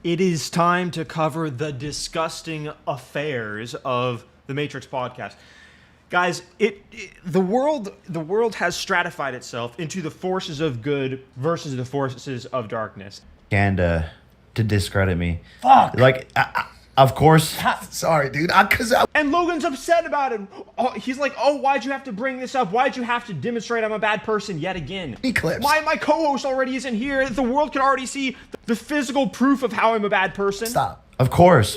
It is time to cover the disgusting affairs of the Matrix podcast. Guys, the world has stratified itself into the forces of good versus the forces of darkness. And to discredit me. Fuck. Like, of course. Sorry, dude. And Logan's upset about it. Oh, he's like, oh, why'd you have to bring this up? Why'd you have to demonstrate I'm a bad person yet again? Eclipse. My co-host already isn't here. The world can already see the physical proof of how I'm a bad person. Stop. Of course.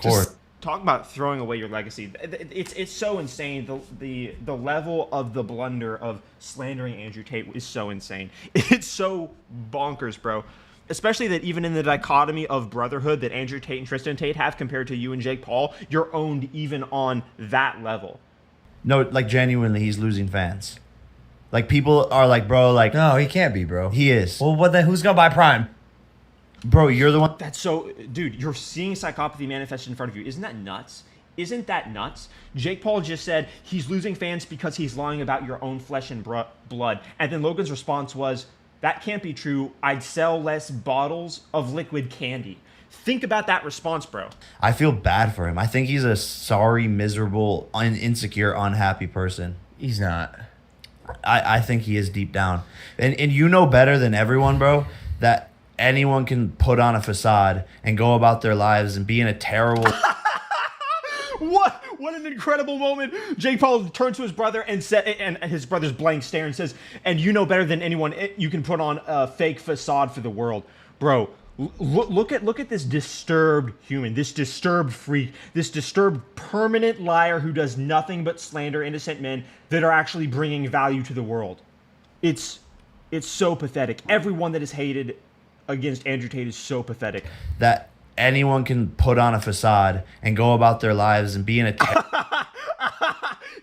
Just talk about throwing away your legacy. It's so insane. The level of the blunder of slandering Andrew Tate is so insane. It's so bonkers, bro. Especially that even in the dichotomy of brotherhood that Andrew Tate and Tristan Tate have compared to you and Jake Paul, you're owned even on that level. No, like, genuinely, he's losing fans. Like, people are like, bro, like... No, he can't be, bro. He is. Well, what then? Who's gonna buy Prime? Bro, you're the one... That's so... Dude, you're seeing psychopathy manifested in front of you. Isn't that nuts? Isn't that nuts? Jake Paul just said he's losing fans because he's lying about your own flesh and blood. And then Logan's response was... That can't be true. I'd sell less bottles of liquid candy. Think about that response, bro. I feel bad for him. I think he's a sorry, miserable, insecure, unhappy person. He's not. I think he is deep down. And you know better than everyone, bro, that anyone can put on a facade and go about their lives and be in a terrible... What an incredible moment. Jake Paul turns to his brother and his brother's blank stare and says, and you know better than anyone, you can put on a fake facade for the world. Bro, look at this disturbed human, this disturbed freak, this disturbed permanent liar who does nothing but slander innocent men that are actually bringing value to the world. It's so pathetic. Everyone that is hated against Andrew Tate is so pathetic. That anyone can put on a facade and go about their lives and be in a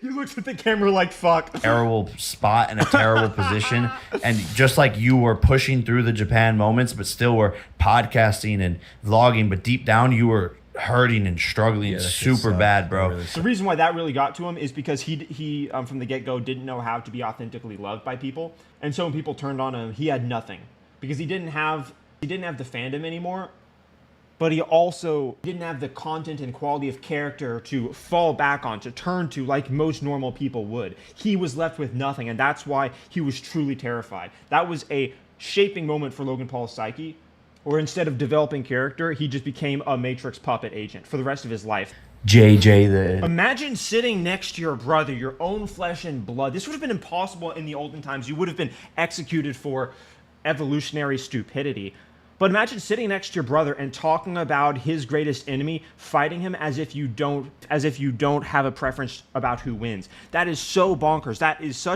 You looked at the camera like, fuck. terrible spot and a terrible position. And just like you were pushing through the Japan moments, but still were podcasting and vlogging, but deep down you were hurting and struggling super bad, bro. Really The reason why that really got to him is because he from the get-go didn't know how to be authentically loved by people. And so when people turned on him, he had nothing. Because he didn't have the fandom anymore. But he also didn't have the content and quality of character to fall back on, to turn to like most normal people would. He was left with nothing, and that's why he was truly terrified. That was a shaping moment for Logan Paul's psyche, where instead of developing character, he just became a Matrix puppet agent for the rest of his life. Imagine sitting next to your brother, your own flesh and blood. This would have been impossible in the olden times. You would have been executed for evolutionary stupidity. But imagine sitting next to your brother and talking about his greatest enemy, fighting him as if you don't have a preference about who wins. That is so bonkers. That is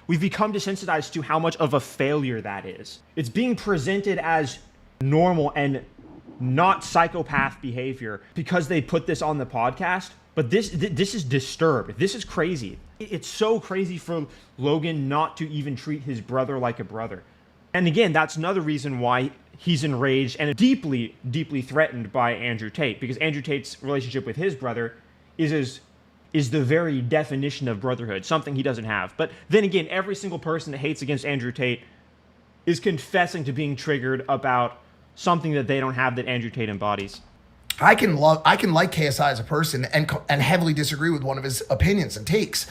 we've become desensitized to how much of a failure that is. It's being presented as normal and not psychopath behavior because they put this on the podcast. But this is disturbed. This is crazy. It's so crazy for Logan not to even treat his brother like a brother. And again, that's another reason why he's enraged and deeply, deeply threatened by Andrew Tate, because Andrew Tate's relationship with his brother is the very definition of brotherhood, something he doesn't have. But then again, every single person that hates against Andrew Tate is confessing to being triggered about something that they don't have that Andrew Tate embodies. I can like KSI as a person and heavily disagree with one of his opinions and takes.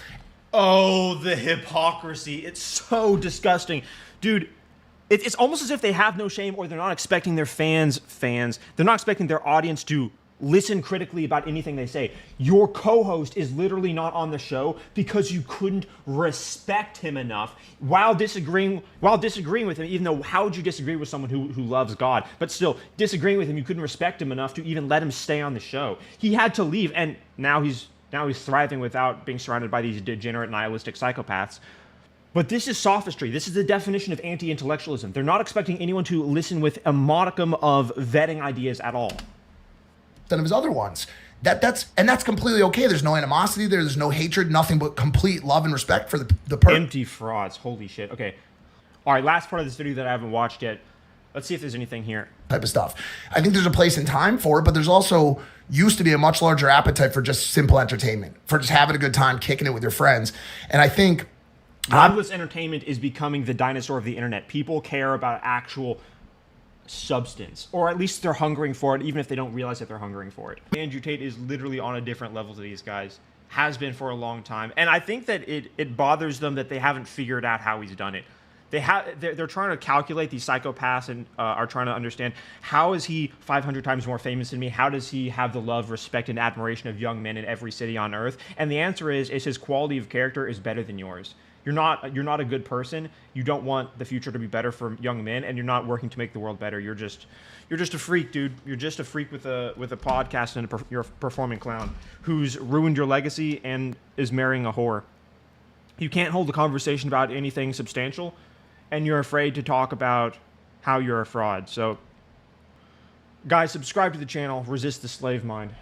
Oh, the hypocrisy. It's so disgusting. Dude, it's almost as if they have no shame, or they're not expecting their fans, they're not expecting their audience to listen critically about anything they say. Your co-host is literally not on the show because you couldn't respect him enough while disagreeing with him, even though how would you disagree with someone who loves God? But still, disagreeing with him, you couldn't respect him enough to even let him stay on the show. He had to leave, and now he's thriving without being surrounded by these degenerate, nihilistic psychopaths. But this is sophistry. This is the definition of anti-intellectualism. They're not expecting anyone to listen with a modicum of vetting ideas at all. Than of his other ones. That's completely okay. There's no animosity there. There's no hatred. Nothing but complete love and respect for the person. Empty frauds. Holy shit. Okay. All right. Last part of this video that I haven't watched yet. Let's see if there's anything here. Type of stuff. I think there's a place and time for it, but there's also used to be a much larger appetite for just simple entertainment, for just having a good time, kicking it with your friends. And I think mindless entertainment is becoming the dinosaur of the internet. People care about actual substance, or at least they're hungering for it, even if they don't realize that they're hungering for it. Andrew Tate is literally on a different level to these guys, has been for a long time, and I think that it bothers them that they haven't figured out how he's done it. They're trying to calculate, these psychopaths, and are trying to understand, how is he 500 times more famous than me? How does he have the love, respect, and admiration of young men in every city on earth? And the answer is his quality of character is better than yours. You're not a good person. You don't want the future to be better for young men, and you're not working to make the world better. You're just a freak, dude. You're just a freak with a podcast, and you're a performing clown who's ruined your legacy and is marrying a whore. You can't hold a conversation about anything substantial, and you're afraid to talk about how you're a fraud. So, guys, subscribe to the channel. Resist the slave mind.